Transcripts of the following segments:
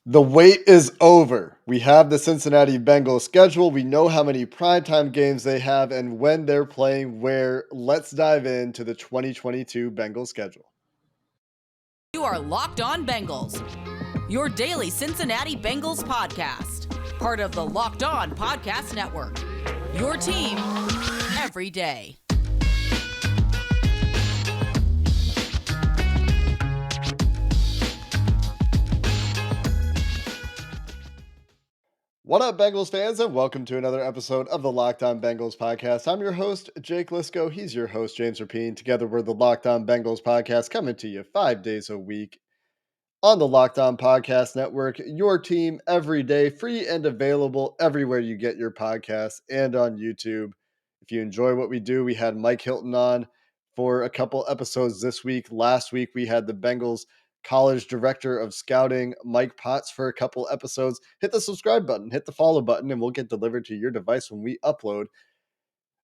The wait is over. We have the Cincinnati Bengals schedule. We know how many primetime games they have and when they're playing where. Let's dive into the 2022 Bengals schedule. You are Locked On Bengals, your daily Cincinnati Bengals podcast. Part of the Locked On Podcast Network, your team every day. What up, Bengals fans, and welcome to another episode of the Locked On Bengals podcast. I'm your host, Jake Liscow. He's your host, James Rapien. Together, we're the Locked On Bengals podcast, coming to you 5 days a week on the Locked On Podcast Network, your team every day, free and available everywhere you get your podcasts and on YouTube. If you enjoy what we do, we had Mike Hilton on for a couple episodes this week. Last week, we had the Bengals College Director of Scouting, Mike Potts, for a couple episodes. Hit the subscribe button, hit the follow button, and we'll get delivered to your device when we upload.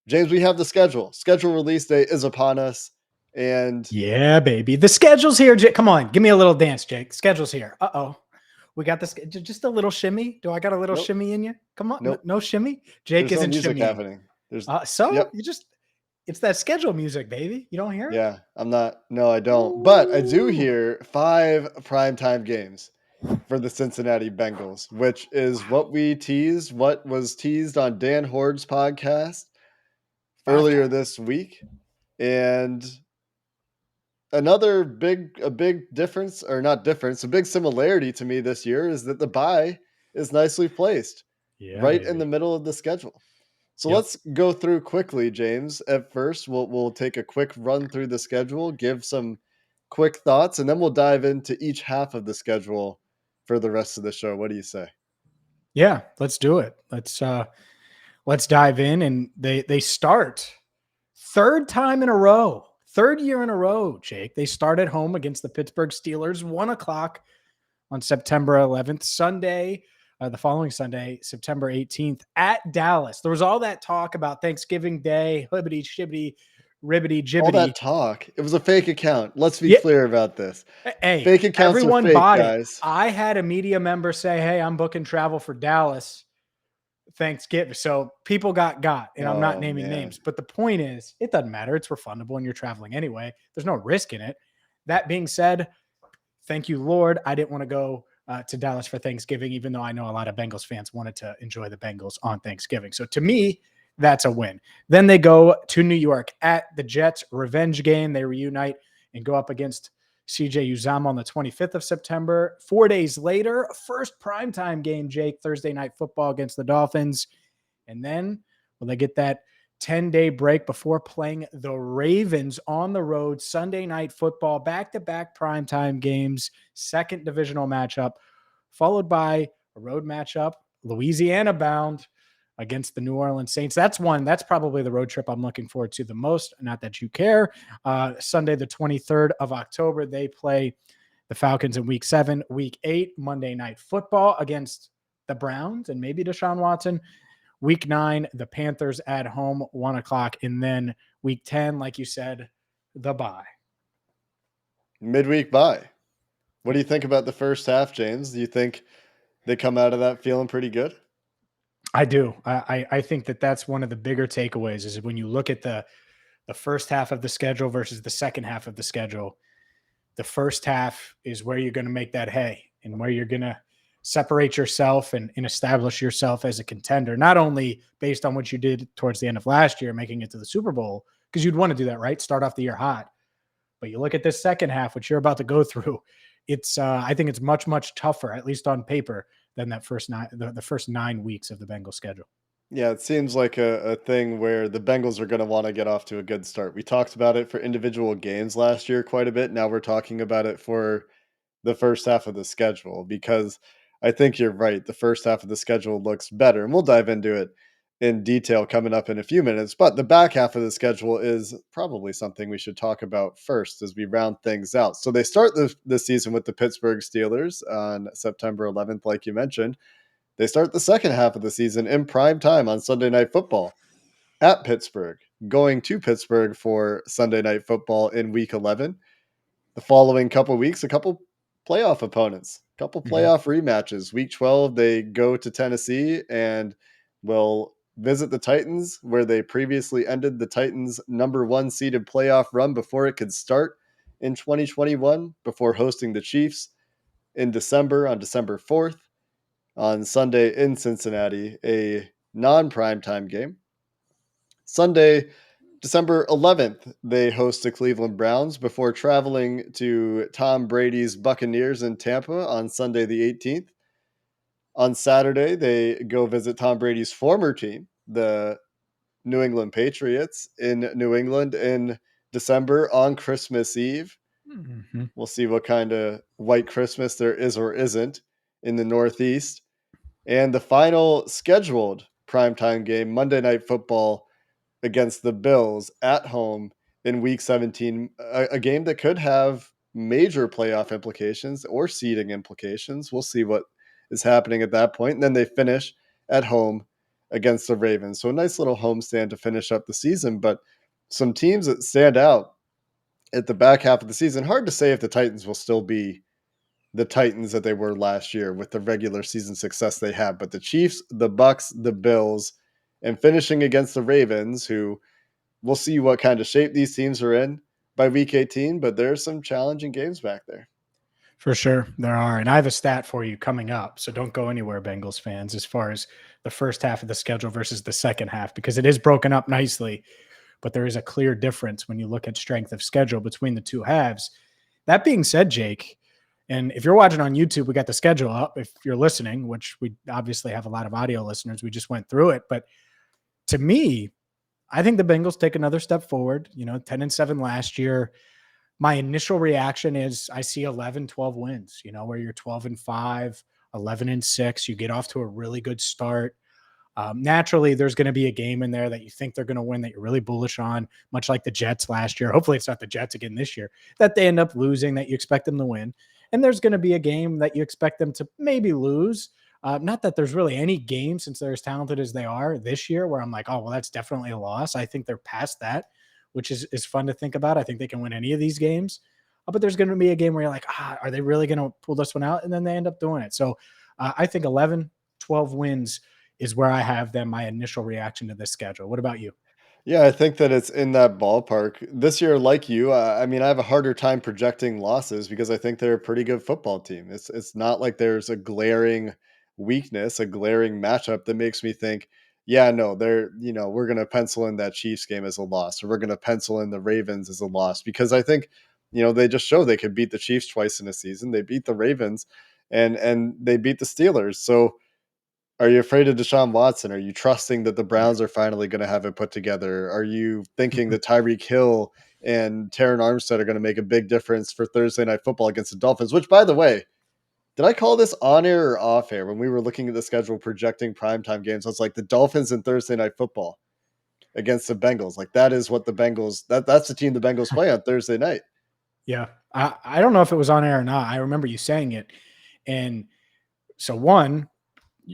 James, we have the schedule. Schedule release day is upon us. And yeah, baby. The schedule's here, Jake. Come on, give me a little dance, Jake. Schedule's here. We got this. Just a little shimmy. Do I got a little shimmy in you? Come on. Nope. No shimmy. Jake There's isn't no music shimmying. happening. Yep. It's that schedule music, baby. You don't hear it? Yeah, I'm not. No, I don't. But I do hear 5 primetime games for the Cincinnati Bengals, which is what we teased, what was teased on Dan Horde's podcast earlier this week. And a big difference, or not difference, a big similarity to me this year is that the bye is nicely placed right in the middle of the schedule. So let's go through quickly, James. At first, we'll take a quick run through the schedule, give some quick thoughts, and then we'll dive into each half of the schedule for the rest of the show. What do you say? Yeah, let's do it. Let's dive in, and they start third year in a row, Jake. They start at home against the Pittsburgh Steelers, 1:00 on September 11th, Sunday. The following Sunday, September 18th, at Dallas. There was all that talk about Thanksgiving Day, hibbity, shibbity, ribbity, jibbity. All that talk. It was a fake account. Let's be clear about this. Hey, fake accounts everyone are fake, bought guys. it. I had a media member say, hey, I'm booking travel for Dallas Thanksgiving. So people got, and I'm not naming names. But the point is, it doesn't matter. It's refundable and you're traveling anyway. There's no risk in it. That being said, thank you, Lord. I didn't want to go to Dallas for Thanksgiving, even though I know a lot of Bengals fans wanted to enjoy the Bengals on Thanksgiving. So to me, that's a win. Then they go to New York at the Jets revenge game. They reunite and go up against CJ Uzomah on the 25th of September. 4 days later, first primetime game, Jake, Thursday Night Football against the Dolphins. And then will they get that 10-day break before playing the Ravens on the road, Sunday Night Football, back-to-back primetime games, second divisional matchup, followed by a road matchup, Louisiana bound against the New Orleans Saints. That's probably the road trip I'm looking forward to the most. Not that you care. Sunday, the 23rd of October, they play the Falcons in week 7, week 8, Monday Night Football against the Browns and maybe Deshaun Watson. Week 9, the Panthers at home, 1:00. And then week 10, like you said, the bye. Midweek bye. What do you think about the first half, James? Do you think they come out of that feeling pretty good? I do. I think that's one of the bigger takeaways is when you look at the first half of the schedule versus the second half of the schedule. The first half is where you're going to make that hay and where you're going to separate yourself and establish yourself as a contender, not only based on what you did towards the end of last year, making it to the Super Bowl, because you'd want to do that, right? Start off the year hot. But you look at this second half, which you're about to go through, it's I think it's much, much tougher, at least on paper, than that the first 9 weeks of the Bengals schedule. Yeah, it seems like a thing where the Bengals are going to want to get off to a good start. We talked about it for individual games last year quite a bit. Now we're talking about it for the first half of the schedule because I think you're right. The first half of the schedule looks better, and we'll dive into it in detail coming up in a few minutes. But the back half of the schedule is probably something we should talk about first as we round things out. So they start the season with the Pittsburgh Steelers on September 11th, like you mentioned. They start the second half of the season in prime time on Sunday Night Football at Pittsburgh, going to Pittsburgh for Sunday Night Football in week 11. The following couple weeks, a couple playoff opponents couple playoff rematches. Week 12, they go to Tennessee and will visit the Titans, where they previously ended the Titans' number 1 seeded playoff run before it could start in 2021, before hosting the Chiefs in December on December 4th on Sunday in Cincinnati, a non-primetime game. Sunday, December 11th, they host the Cleveland Browns before traveling to Tom Brady's Buccaneers in Tampa on Sunday the 18th. On Saturday, they go visit Tom Brady's former team, the New England Patriots, in New England in December on Christmas Eve. Mm-hmm. We'll see what kind of white Christmas there is or isn't in the Northeast. And the final scheduled primetime game, Monday Night Football against the Bills at home in Week 17, a game that could have major playoff implications or seeding implications. We'll see what is happening at that point. And then they finish at home against the Ravens. So a nice little homestand to finish up the season, but some teams that stand out at the back half of the season. Hard to say if the Titans will still be the Titans that they were last year with the regular season success they had, but the Chiefs, the Bucks, the Bills, and finishing against the Ravens, who we'll see what kind of shape these teams are in by week 18, but there's some challenging games back there. For sure, there are. And I have a stat for you coming up. So don't go anywhere, Bengals fans, as far as the first half of the schedule versus the second half, because it is broken up nicely. But there is a clear difference when you look at strength of schedule between the two halves. That being said, Jake, and if you're watching on YouTube, we got the schedule up. If you're listening, which we obviously have a lot of audio listeners, we just went through it. But to me, I think the Bengals take another step forward. 10-7 last year. My initial reaction is I see 11, 12 wins, where you're 12-5, 11-6. You get off to a really good start. Naturally, there's going to be a game in there that you think they're going to win that you're really bullish on, much like the Jets last year. Hopefully it's not the Jets again this year, that they end up losing, that you expect them to win. And there's going to be a game that you expect them to maybe lose. Not that there's really any game, since they're as talented as they are this year, where I'm like, oh, well, that's definitely a loss. I think they're past that, which is fun to think about. I think they can win any of these games. But there's going to be a game where you're like, are they really going to pull this one out? And then they end up doing it. So I think 11, 12 wins is where I have them, my initial reaction to this schedule. What about you? Yeah, I think that it's in that ballpark. This year, like you, I mean, I have a harder time projecting losses because I think they're a pretty good football team. It's not like there's a glaring weakness, a glaring matchup that makes me think, yeah, no, we're going to pencil in that Chiefs game as a loss, or we're going to pencil in the Ravens as a loss, because I think, they just show they could beat the Chiefs twice in a season. They beat the Ravens and they beat the Steelers. So are you afraid of Deshaun Watson? Are you trusting that the Browns are finally going to have it put together? Are you thinking that Tyreek Hill and Taron Armstead are going to make a big difference for Thursday Night Football against the Dolphins? Which, by the way, did I call this on air or off air when we were looking at the schedule projecting primetime games? I was like, the Dolphins and Thursday Night Football against the Bengals. Like, that is what the Bengals, that's the team the Bengals play on Thursday night. Yeah. I don't know if it was on air or not. I remember you saying it. And so one,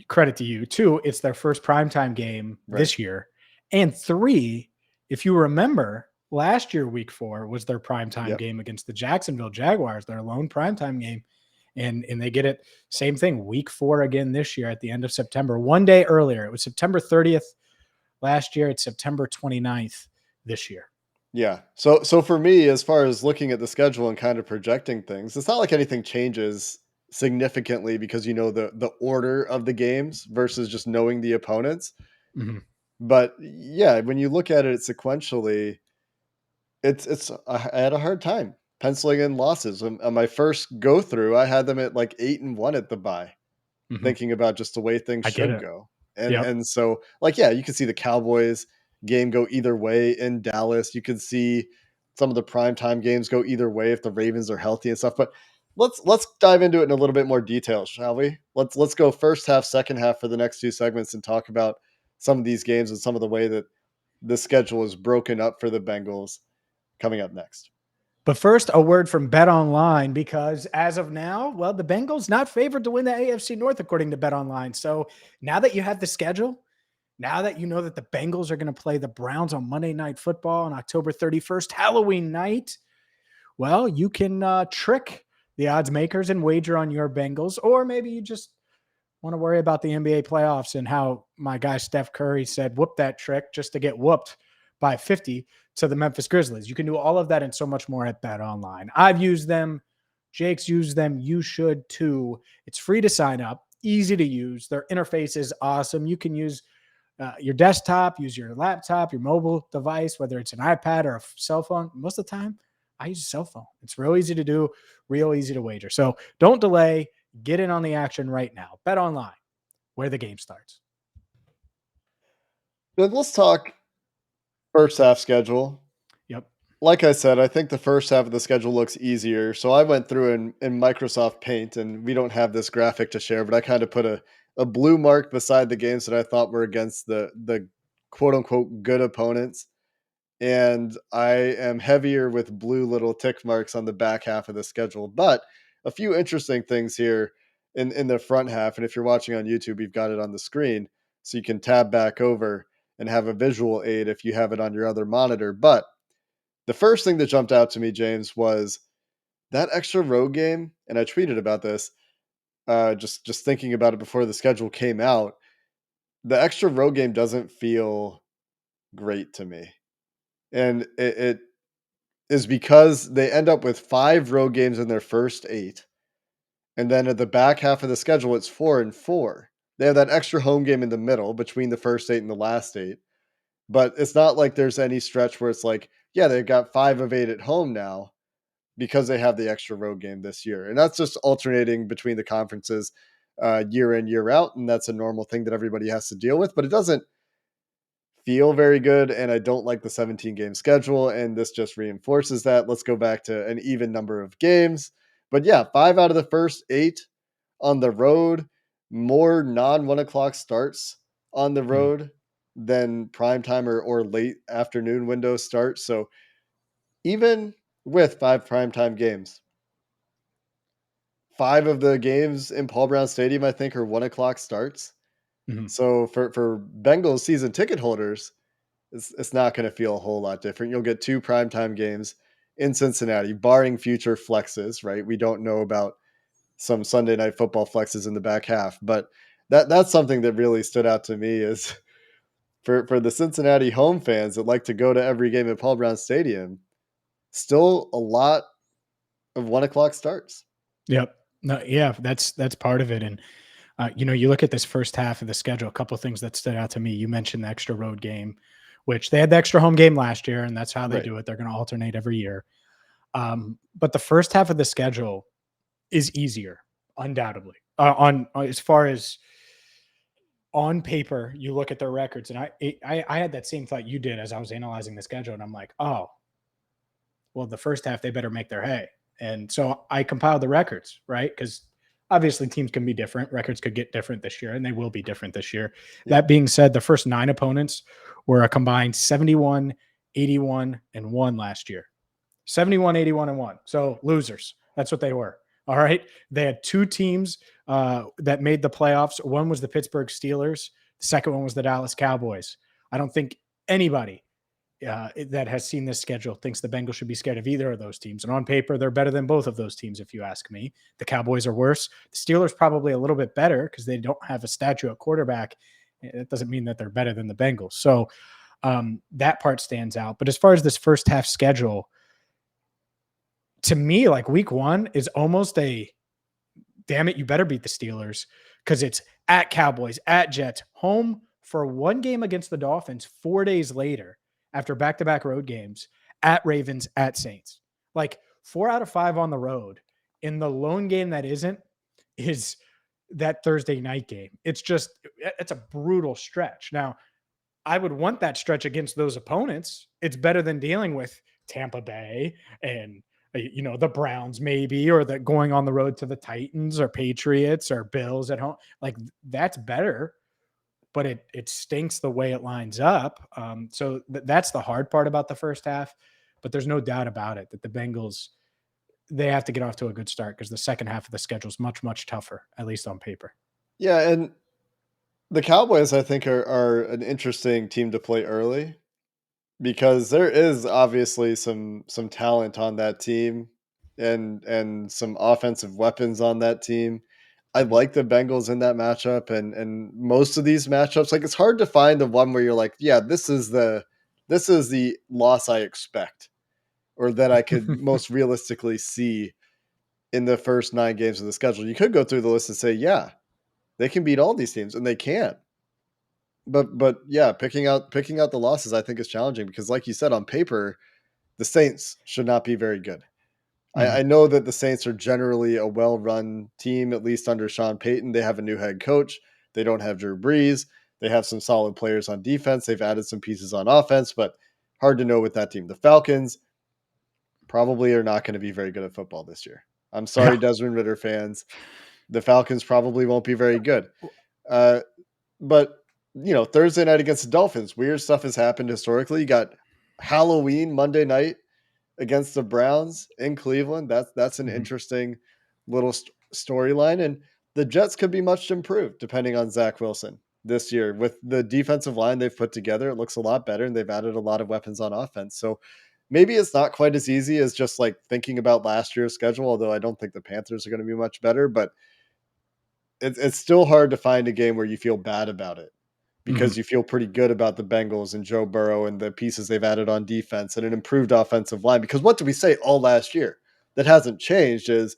credit to you. Two, it's their first primetime game this year. And three, if you remember, last year, week 4 was their primetime game against the Jacksonville Jaguars, their lone primetime game. And they get it, same thing, week 4 again this year at the end of September, one day earlier. It was September 30th last year. It's September 29th this year. Yeah. So for me, as far as looking at the schedule and kind of projecting things, it's not like anything changes significantly because the order of the games versus just knowing the opponents. Mm-hmm. But yeah, when you look at it sequentially, I had a hard time penciling in losses. On my first go through, I had them at like 8-1 at the bye, thinking about just the way things I get should it. go. And so, like, yeah, you can see the Cowboys game go either way in Dallas. You can see some of the primetime games go either way if the Ravens are healthy and stuff. But let's dive into it in a little bit more detail, shall we? Let's go first half, second half for the next 2 segments and talk about some of these games and some of the way that the schedule is broken up for the Bengals coming up next. But first, a word from BetOnline, because as of now, well, the Bengals not favored to win the AFC North, according to BetOnline. So now that you have the schedule, now that you know that the Bengals are going to play the Browns on Monday Night Football on October 31st, Halloween night, well, you can trick the odds makers and wager on your Bengals, or maybe you just want to worry about the NBA playoffs and how my guy Steph Curry said, whoop that trick just to get whooped by 50 to the Memphis Grizzlies. You can do all of that and so much more at BetOnline. I've used them. Jake's used them. You should too. It's free to sign up, easy to use. Their interface is awesome. You can use your desktop, use your laptop, your mobile device, whether it's an iPad or a cell phone. Most of the time, I use a cell phone. It's real easy to do, real easy to wager. So don't delay. Get in on the action right now. BetOnline, where the game starts. But let's talk first half schedule. Yep. Like I said, I think the first half of the schedule looks easier. So I went through in Microsoft Paint, and we don't have this graphic to share, but I kind of put a blue mark beside the games that I thought were against the quote unquote good opponents. And I am heavier with blue little tick marks on the back half of the schedule. But a few interesting things here in the front half. And if you're watching on YouTube, you've got it on the screen. So you can tab back over and have a visual aid if you have it on your other monitor. But the first thing that jumped out to me, James, was that extra road game. And I tweeted about this, just thinking about it before the schedule came out. The extra road game doesn't feel great to me. And it is because they end up with 5 road games in their first 8, and then at the back half of the schedule, it's 4 and 4. They have that extra home game in the middle between the first 8 and the last 8, but it's not like there's any stretch where it's like, yeah, they've got 5 of 8 at home now because they have the extra road game this year, and that's just alternating between the conferences, year in, year out, and that's a normal thing that everybody has to deal with, but it doesn't feel very good, and I don't like the 17 game schedule, and this just reinforces that. Let's go back to an even number of games. But yeah, 5 out of the first 8 on the road, more non 1 o'clock starts on the road than primetime or late afternoon window starts. So even with 5 primetime games, 5 of the games in Paul Brown Stadium, I think, are 1 o'clock starts. Mm-hmm. So for Bengals season ticket holders, it's not going to feel a whole lot different. You'll get 2 primetime games in Cincinnati, barring future flexes, right? We don't know about some Sunday night football flexes in the back half, but that's something that really stood out to me is for the Cincinnati home fans that like to go to every game at Paul Brown Stadium, still a lot of 1 o'clock starts. Yep. No, yeah, that's part of it. And you look at this first half of the schedule, a couple of things that stood out to me. You mentioned the extra road game, which they had the extra home game last year, and that's how they Right. do it. They're going to alternate every year. But the first half of the schedule is easier, undoubtedly. On as far as on paper, you look at their records, and I had that same thought you did as I was analyzing the schedule, and I'm like, oh, well, the first half they better make their hay. And so I compiled the records, right? Because obviously teams can be different. Records could get different this year, and they will be different this year. Yeah. That being said, the first 9 opponents were a combined 71, 81, and 1 last year. 71, 81, and 1. So losers. That's what they were. All right. They had 2 teams that made the playoffs. One was the Pittsburgh Steelers. The second one was the Dallas Cowboys. I don't think anybody that has seen this schedule thinks the Bengals should be scared of either of those teams. And on paper, they're better than both of those teams, if you ask me. The Cowboys are worse. The Steelers probably a little bit better because they don't have a statue at quarterback. It doesn't mean that they're better than the Bengals. So that part stands out. But as far as this first half schedule, to me, like week 1 is almost a damn it, you better beat the Steelers because it's at Cowboys, at Jets, home for 1 game against the Dolphins 4 days later after back-to-back road games, at Ravens, at Saints. Like 4 out of 5 on the road. In the lone game that isn't is that Thursday night game. It's a brutal stretch. Now, I would want that stretch against those opponents. It's better than dealing with Tampa Bay and the Browns maybe, or the going on the road to the Titans or Patriots or Bills at home. Like that's better, but it stinks the way it lines up. So that's the hard part about the first half, but there's no doubt about it that the Bengals, they have to get off to a good start because the second half of the schedule is much, much tougher, at least on paper. Yeah, and the Cowboys, I think, are an interesting team to play early because there is obviously some talent on that team. and some offensive weapons on that team. I Mhm. like the Bengals in that matchup, and most of these matchups, like it's hard to find the one where you're like, yeah, this is the loss I expect, or that I could most realistically see in the first 9 games of the schedule. You could go through the list and say, yeah, they can beat all these teams, and they can. But yeah, picking out the losses I think is challenging because, like you said, on paper, the Saints should not be very good. Mhm. I know that the Saints are generally a well-run team, at least under Sean Payton. They have a new head coach. They don't have Drew Brees. They have some solid players on defense. They've added some pieces on offense, but hard to know with that team. The Falcons probably are not going to be very good at football this year. I'm sorry, Yeah. Desmond Ritter fans. The Falcons probably won't be very good. Uh, but Thursday night against the Dolphins, weird stuff has happened historically. You got Halloween Monday night against the Browns in Cleveland. That's an Mhm. interesting little storyline, and the Jets could be much improved depending on Zach Wilson this year. With the defensive line they've put together, it looks a lot better, and they've added a lot of weapons on offense. So maybe it's not quite as easy as just like thinking about last year's schedule, although I don't think the Panthers are going to be much better, but it's still hard to find a game where you feel bad about it Mhm. because you feel pretty good about the Bengals and Joe Burrow and the pieces they've added on defense and an improved offensive line. Because what did we say all last year that hasn't changed is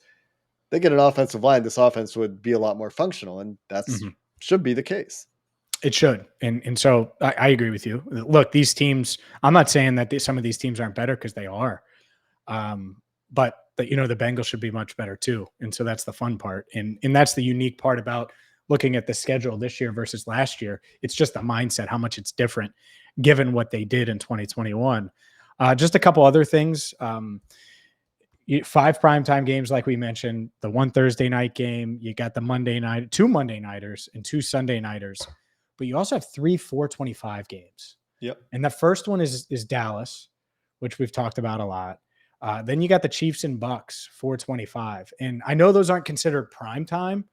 they get an offensive line, this offense would be a lot more functional, and that's Mhm. should be the case. It should, and so I agree with you. Look, these teams. I'm not saying that some of these teams aren't better because they are, but the Bengals should be much better too. And so that's the fun part, and that's the unique part about looking at the schedule this year versus last year. It's just the mindset, how much it's different, given what they did in 2021. Just a couple other things. 5 primetime games, like we mentioned, the one Thursday night game. You got the Monday night, 2 Monday nighters and 2 Sunday nighters, but you also have 3 425 games. Yep. And the first one is Dallas, which we've talked about a lot. Then you got the Chiefs and Bucks 425, and I know those aren't considered prime time,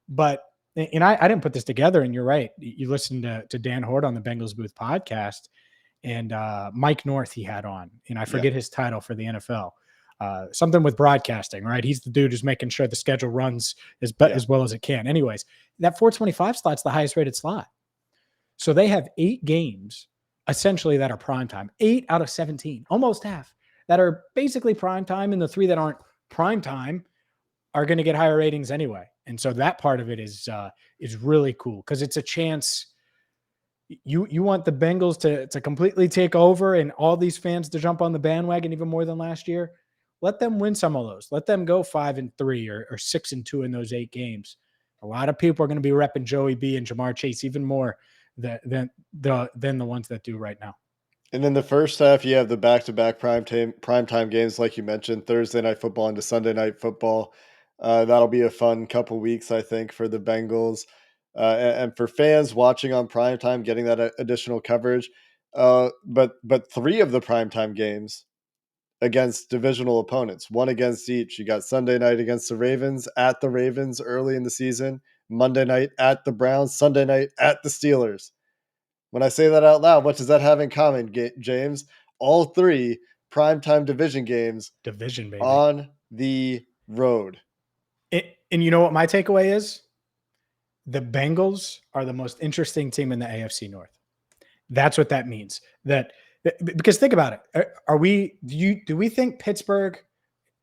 but and I didn't put this together. And you're right. You listened to Dan Hort on the Bengals Booth podcast, and Mike North he had on, and I Yep. forget his title for the NFL. Something with broadcasting, right? He's the dude who's making sure the schedule runs Yeah. as well as it can. Anyways, that 425 slot's the highest rated slot. So they have 8 games essentially that are prime time. 8 out of 17, almost half, that are basically prime time, and the 3 that aren't prime time are going to get higher ratings anyway. And so that part of it is really cool because it's a chance. You want the Bengals to completely take over and all these fans to jump on the bandwagon even more than last year. Let them win some of those. Let them go 5-3 or 6-2 in those 8 games. A lot of people are going to be repping Joey B and Jamar Chase even more than the ones that do right now. And in the first half, you have the back-to-back primetime games, like you mentioned, Thursday night football into Sunday night football. That'll be a fun couple weeks, I think, for the Bengals and for fans watching on primetime, getting that additional coverage. But 3 of the primetime games against divisional opponents, one against each. You got Sunday night against the Ravens at the Ravens early in the season, Monday night at the Browns, Sunday night at the Steelers. When I say that out loud, what does that have in common, James? All 3 primetime division games Division, baby. on the road. And you know what my takeaway is? The Bengals are the most interesting team in the AFC North. That's what that means. Because think about it. Are we? Do we think Pittsburgh?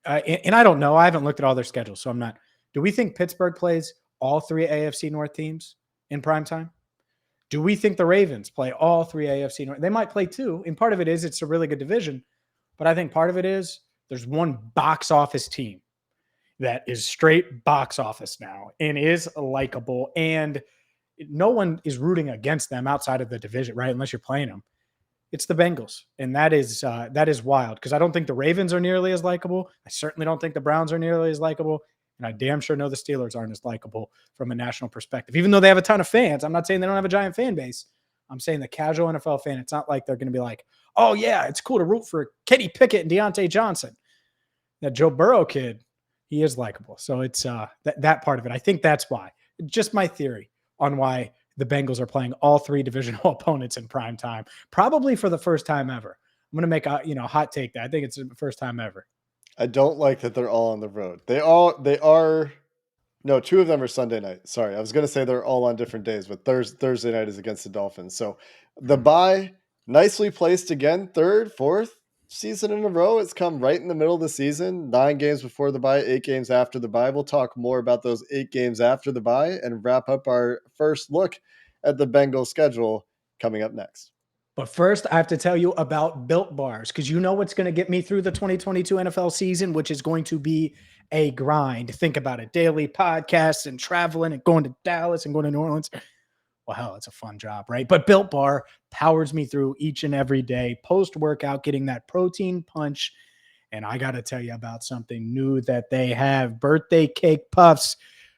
And I don't know. I haven't looked at all their schedules, so I'm not. Do we think Pittsburgh plays all 3 AFC North teams in prime time? Do we think the Ravens play all 3 AFC North? They might play 2, and part of it is it's a really good division, but I think part of it is there's one box office team that is straight box office now and is likable, and no one is rooting against them outside of the division, right? Unless you're playing them. It's the Bengals, and that is wild because I don't think the Ravens are nearly as likable. I certainly don't think the Browns are nearly as likable, and I damn sure know the Steelers aren't as likable from a national perspective. Even though they have a ton of fans, I'm not saying they don't have a giant fan base. I'm saying the casual NFL fan, it's not like they're going to be like, oh yeah, it's cool to root for Kenny Pickett and Deontay Johnson. That Joe Burrow kid, he is likable. So it's that part of it. I think that's why. Just my theory on why the Bengals are playing all 3 divisional opponents in prime time, probably for the first time ever. I'm going to make a hot take that I think it's the first time ever. I don't like that they're all on the road. They are no, two of them are Sunday night. Sorry, I was going to say they're all on different days, but Thursday night is against the Dolphins. So the Hmm. bye nicely placed again, third, fourth season in a row. It's come right in the middle of the season. 9 games before the bye, 8 games after the bye. We'll talk more about those 8 games after the bye and wrap up our first look at the Bengals schedule coming up next. But first, I have to tell you about Built Bars, because you know what's going to get me through the 2022 NFL season, which is going to be a grind. Think about it. Daily podcasts and traveling and going to Dallas and going to New Orleans. Well, hell, it's a fun job, right? But Built Bar powers me through each and every day, post-workout, getting that protein punch. And I got to tell you about something new that they have, birthday cake puffs.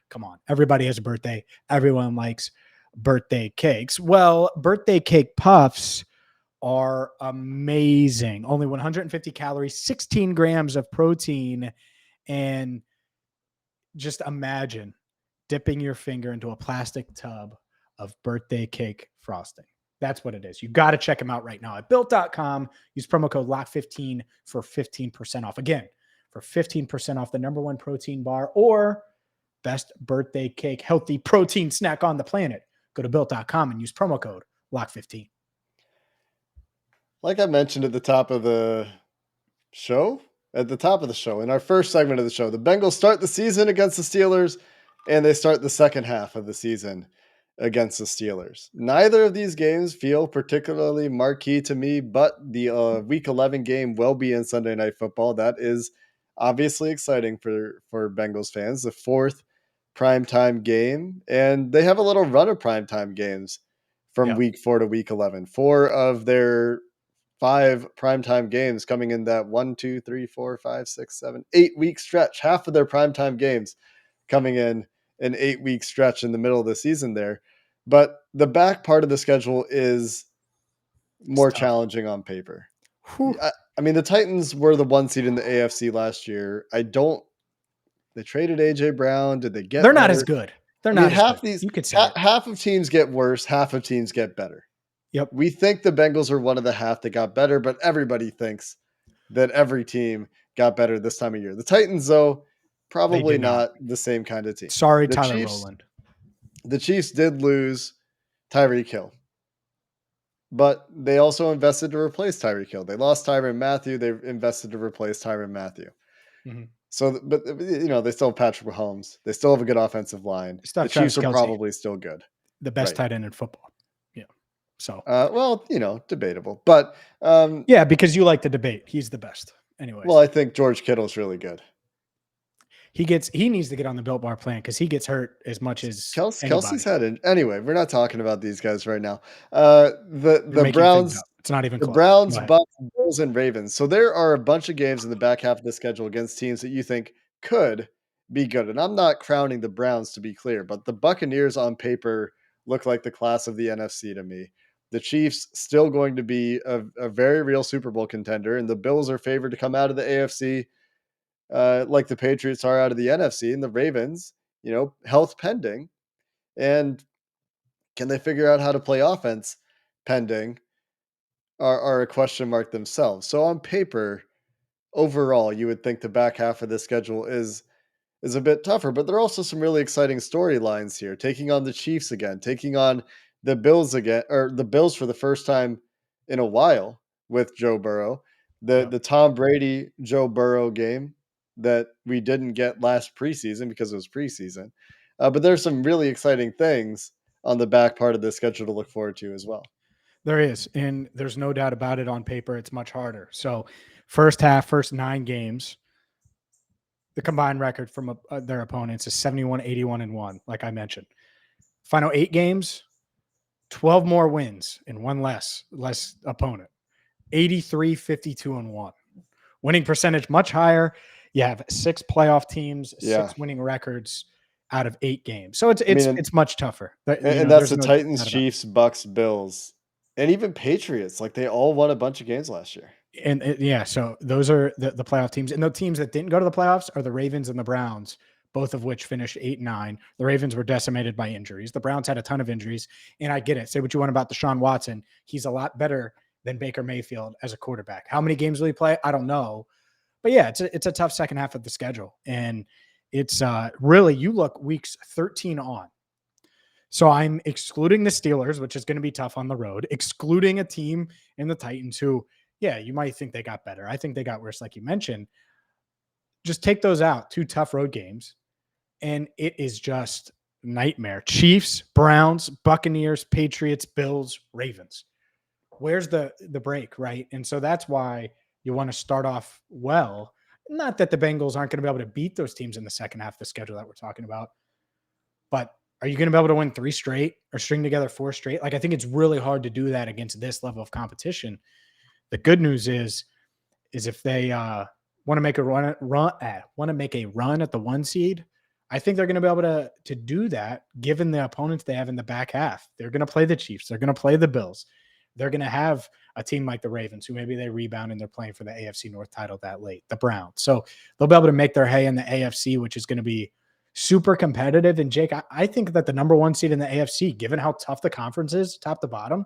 Come on, everybody has a birthday. Everyone likes birthday cakes. Well, birthday cake puffs are amazing. Only 150 calories, 16 grams of protein. And just imagine dipping your finger into a plastic tub of birthday cake frosting. That's what it is. You got to check them out right now at built.com. Use promo code LOCK15 for 15% off. Again, for 15% off the number one protein bar or best birthday cake, healthy protein snack on the planet. Go to built.com and use promo code LOCK15. Like I mentioned at the top of the show, in our first segment of the show, the Bengals start the season against the Steelers, and they start the second half of the season against the Steelers. Neither of these games feel particularly marquee to me, but the Week 11 game will be in Sunday Night Football. That is obviously exciting for Bengals fans. The fourth primetime game, and they have a little run of primetime games from Yeah. Week 4 to Week 11. 4 of their 5 primetime games coming in that 1, 2, 3, 4, 5, 6, 7, 8 week stretch. Half of their primetime games coming in an 8 week stretch in the middle of the season there. But the back part of the schedule is It's more tough. challenging on paper. Whew. I mean, the Titans were the 1 seed in the AFC last year. They traded AJ Brown. Did they They're get not as better? good. They're I mean, not as good. You could say it. half of teams get worse, half of teams get better. Yep. We think the Bengals are one of the half that got better, but everybody thinks that every team got better this time of year. The Titans, though, They probably did not. not the same kind of team. Sorry, The Tyler Chiefs, Rowland. the Chiefs did lose Tyreek Hill, but they also invested to replace Tyreek Hill. They lost Tyrann Mathieu. They invested to replace Tyrann Mathieu. Mm-hmm. So, but they still have Patrick Mahomes. They still have a good offensive line. The Stuff Travis Chiefs are Kelce, probably still good. the best Right. tight end in football. Yeah. So, Well, debatable. But yeah, because you like the debate. He's the best. Anyways. well, I think George Kittle's really good. He needs to get on the Built Bar plan because he gets hurt as much as Kelsey's anybody. had it. Anyway, we're not talking about these guys right now. You're The making things Browns, up. It's not even the close. Browns, Go ahead. Bucks, Bills, and Ravens. So there are a bunch of games in the back half of the schedule against teams that you think could be good. And I'm not crowning the Browns, to be clear, but the Buccaneers on paper look like the class of the NFC to me. The Chiefs still going to be a very real Super Bowl contender, and the Bills are favored to come out of the AFC like the Patriots are out of the NFC, and the Ravens, health pending. And can they figure out how to play offense pending are a question mark themselves. So on paper, overall, you would think the back half of the schedule is a bit tougher, but there are also some really exciting storylines here. Taking on the Chiefs again, taking on the Bills again, or the Bills for the first time in a while with Joe Burrow. Yep. The Tom Brady Joe Burrow game that we didn't get last preseason because it was preseason. But there's some really exciting things on the back part of the schedule to look forward to as well. There is, and there's no doubt about it. On paper, it's much harder. So, first 9 games, the combined record from their opponents is 71, 81, and 1, like I mentioned. Final 8 games, 12 more wins and one less opponent. 83, 52, and 1. Winning percentage much higher. You have 6 playoff teams, 6 winning records out of 8 games. So it's much tougher. And that's the Titans, Chiefs, Bucks, Bills, and even Patriots. Like they all won a bunch of games last year. And so those are the playoff teams. And the teams that didn't go to the playoffs are the Ravens and the Browns, both of which finished 8-9. The Ravens were decimated by injuries. The Browns had a ton of injuries. And I get it. Say what you want about Deshaun Watson. He's a lot better than Baker Mayfield as a quarterback. How many games will he play? I don't know. But yeah, it's a tough second half of the schedule. And it's really, you look weeks 13 on. So I'm excluding the Steelers, which is going to be tough on the road, excluding a team in the Titans who, yeah, you might think they got better. I think they got worse, like you mentioned. Just take those out, 2 tough road games, and it is just nightmare. Chiefs, Browns, Buccaneers, Patriots, Bills, Ravens. Where's the break, right? And so that's why you want to start off well. Not that the Bengals aren't going to be able to beat those teams in the second half of the schedule that we're talking about, but are you going to be able to win 3 straight or string together 4 straight? Like, I think it's really hard to do that against this level of competition. The good news is if they want to make a run at the 1 seed, I think they're going to be able to do that given the opponents they have in the back half. They're going to play the Chiefs. They're going to play the Bills. They're going to have a team like the Ravens, who maybe they rebound and they're playing for the AFC North title that late, the Browns. So they'll be able to make their hay in the AFC, which is going to be super competitive. And Jake, I think that the number 1 seed in the AFC, given how tough the conference is, top to bottom,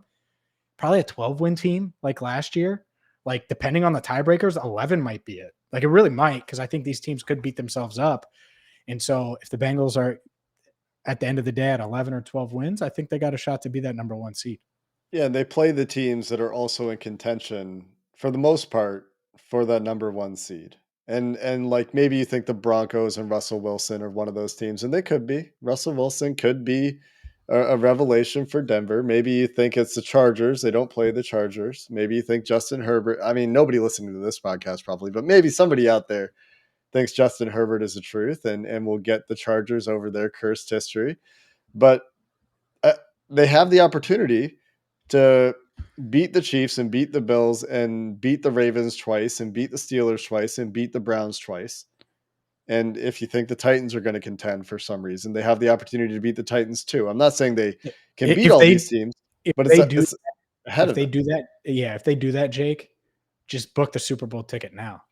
probably a 12-win team like last year. Like, depending on the tiebreakers, 11 might be it. Like, it really might, because I think these teams could beat themselves up. And so if the Bengals are at the end of the day at 11 or 12 wins, I think they got a shot to be that number 1 seed. Yeah, and they play the teams that are also in contention for the most part for that number 1 seed. And like, maybe you think the Broncos and Russell Wilson are one of those teams, and they could be. Russell Wilson could be a revelation for Denver. Maybe you think it's the Chargers. They don't play the Chargers. Maybe you think Justin Herbert. I mean, nobody listening to this podcast probably, but maybe somebody out there thinks Justin Herbert is the truth and will get the Chargers over their cursed history. But they have the opportunity to beat the Chiefs and beat the Bills and beat the Ravens twice and beat the Steelers twice and beat the Browns twice. And if you think the Titans are going to contend for some reason, they have the opportunity to beat the Titans too. I'm not saying they can beat all these teams, but it's ahead of them. If they do that, Jake, just book the Super Bowl ticket now.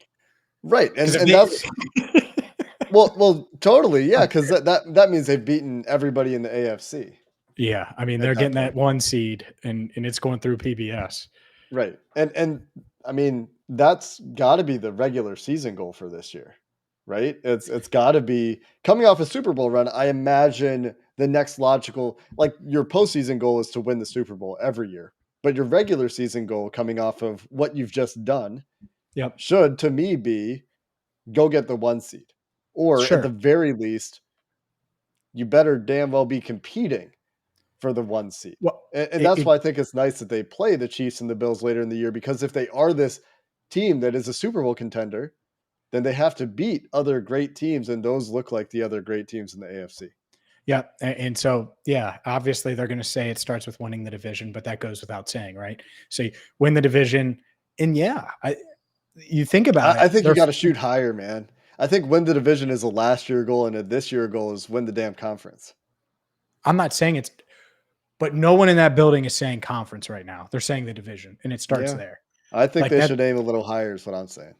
Right. And that's well, totally. Yeah. Cause that means they've beaten everybody in the AFC. Yeah. I mean, they're getting that 1 seed and it's going through PBS. Right. And I mean, that's gotta be the regular season goal for this year. Right? It's got to be coming off a Super Bowl run. I imagine the next logical, like, your postseason goal is to win the Super Bowl every year, but your regular season goal coming off of what you've just done, should to me be go get the 1 seed, or at the very least, you better damn well be competing for the 1 seed. Well, and that's why I think it's nice that they play the Chiefs and the Bills later in the year, because if they are this team that is a Super Bowl contender, then they have to beat other great teams, and those look like the other great teams in the AFC. Yeah. And so, yeah, obviously they're going to say it starts with winning the division, but that goes without saying, right? So you win the division, and you think about it. I think you got to shoot higher, man. I think win the division is a last year goal, and a this year goal is win the damn conference. I'm not saying it's, but no one in that building is saying conference right now. They're saying the division, and it starts there. I think they should aim a little higher is what I'm saying.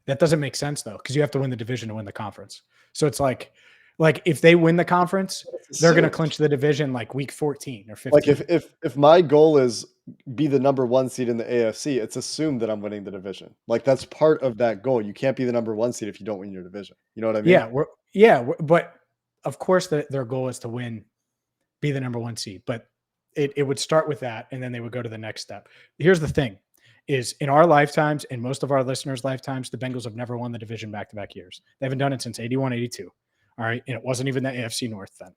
That doesn't make sense, though, because you have to win the division to win the conference. So it's like if they win the conference, they're going to clinch the division like week 14 or 15. Like if my goal is be the number 1 seed in the AFC, it's assumed that I'm winning the division. Like, that's part of that goal. You can't be the number 1 seed if you don't win your division. You know what I mean? But of course their goal is to be the number 1 seed. But it would start with that, and then they would go to the next step. Here's the thing. Is in our lifetimes and most of our listeners' lifetimes, the Bengals have never won the division back-to-back years. They haven't done it since 81, 82. All right. And it wasn't even the AFC North then.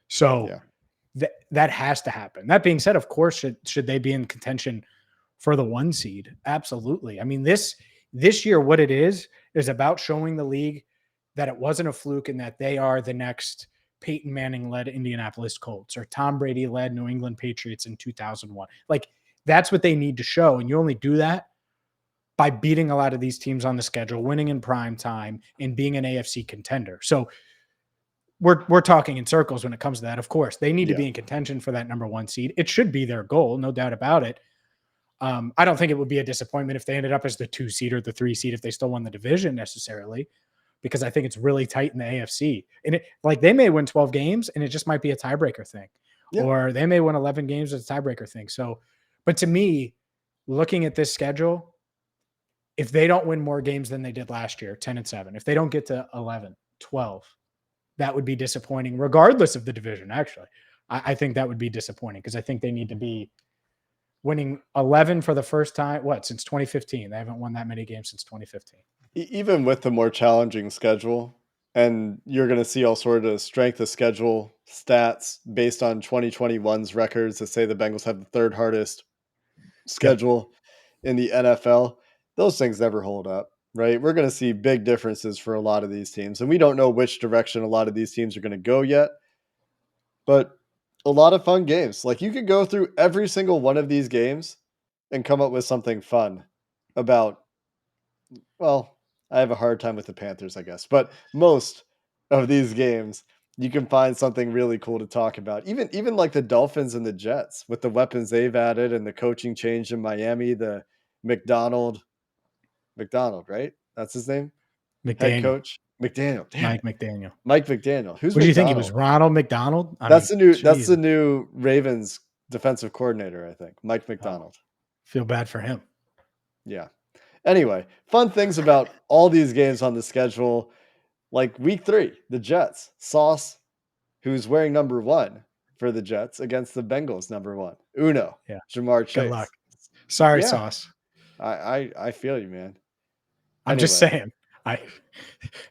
So that has to happen. That being said, of course, should they be in contention for the 1 seed? Absolutely. I mean, this year, what it is about showing the league that it wasn't a fluke and that they are the next Peyton Manning-led Indianapolis Colts or Tom Brady-led New England Patriots in 2001. Like, that's what they need to show. And you only do that by beating a lot of these teams on the schedule, winning in prime time, and being an AFC contender. So we're talking in circles when it comes to that. Of course, they need to be in contention for that number 1 seed. It should be their goal, no doubt about it. I don't think it would be a disappointment if they ended up as the 2 seed or the 3 seed if they still won the division necessarily, because I think it's really tight in the AFC. And they may win 12 games and it just might be a tiebreaker thing, or they may win 11 games as a tiebreaker thing. So, but to me, looking at this schedule, if they don't win more games than they did last year, 10-7, if they don't get to 11, 12, that would be disappointing, regardless of the division. Actually, I think that would be disappointing because I think they need to be winning 11 for the first time. Since 2015? They haven't won that many games since 2015. Even with the more challenging schedule, and you're going to see all sort of strength of schedule stats based on 2021's records that say the Bengals have the third hardest Yep. schedule in the NFL. Those things never hold up, right? We're going to see big differences for a lot of these teams, and we don't know which direction a lot of these teams are going to go yet, but a lot of fun games. Like, you could go through every single one of these games and come up with something fun about, well, I have a hard time with the Panthers, I guess, but most of these games, you can find something really cool to talk about. Even like the Dolphins and the Jets with the weapons they've added and the coaching change in Miami, the McDonald, right? That's his name? Head McDaniel, coach? McDaniel. Damn Mike it. McDaniel. Mike McDaniel. Who's What do you think? He was McDonald? Ronald McDonald? I That's mean, the new Jesus. Ravens defensive coordinator, I think. Mike McDonald. Feel bad for him. Yeah. Anyway, fun things about all these games on the schedule. Like week 3, the Jets. Sauce, who's wearing number 1 for the Jets against the Bengals number 1. Uno. Yeah. Jamar Good luck. Chase. Sorry, Yeah. Sauce. I feel you, man. I'm just saying.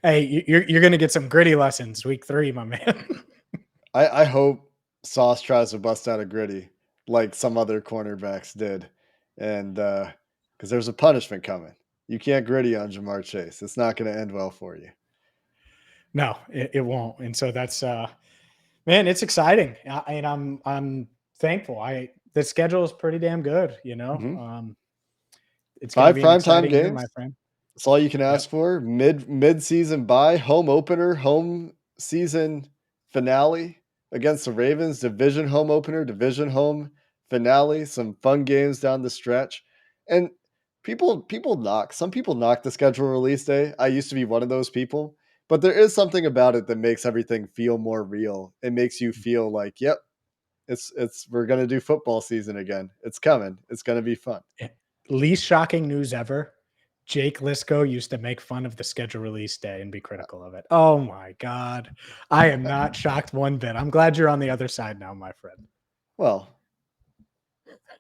Hey, you're going to get some gritty lessons week 3, my man. I hope Sauce tries to bust out a gritty like some other cornerbacks did. And because there's a punishment coming. You can't gritty on Jamar Chase. It's not going to end well for you. No, it won't. And so that's man, it's exciting. And I'm thankful. The schedule is pretty damn good, you know. Mm-hmm. It's going to 5 be an primetime exciting year, my games. friend. That's all you can ask for. Mid-season bye, home opener, home season finale against the Ravens, division home opener, division home finale, some fun games down the stretch. And some people knock the schedule release day. I used to be one of those people, but there is something about it that makes everything feel more real. It makes you feel like, yep, we're going to do football season again. It's coming. It's going to be fun. Least shocking news ever. Jake Liscow used to make fun of the schedule release day and be critical of it. Oh my God. I am not shocked one bit. I'm glad you're on the other side now, my friend. Well,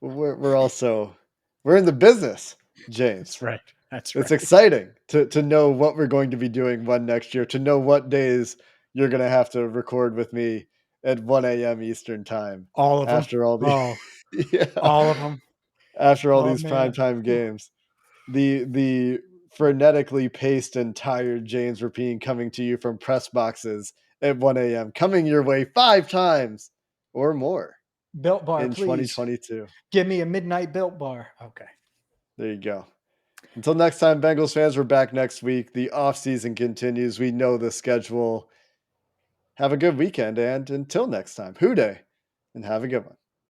we're in the business, James. That's right. That's right. It's exciting to know what we're going to be doing next year, to know what days you're going to have to record with me at 1 a.m. Eastern time. All of them. After all the all of them. After all these man. primetime games. The frenetically paced and tired James Rapien coming to you from press boxes at 1 a.m. coming your way 5 times or more. Built Bar, in please. 2022. Give me a midnight Built Bar. Okay. There you go. Until next time, Bengals fans, we're back next week. The offseason continues. We know the schedule. Have a good weekend, and until next time, Hoo day, and have a good one.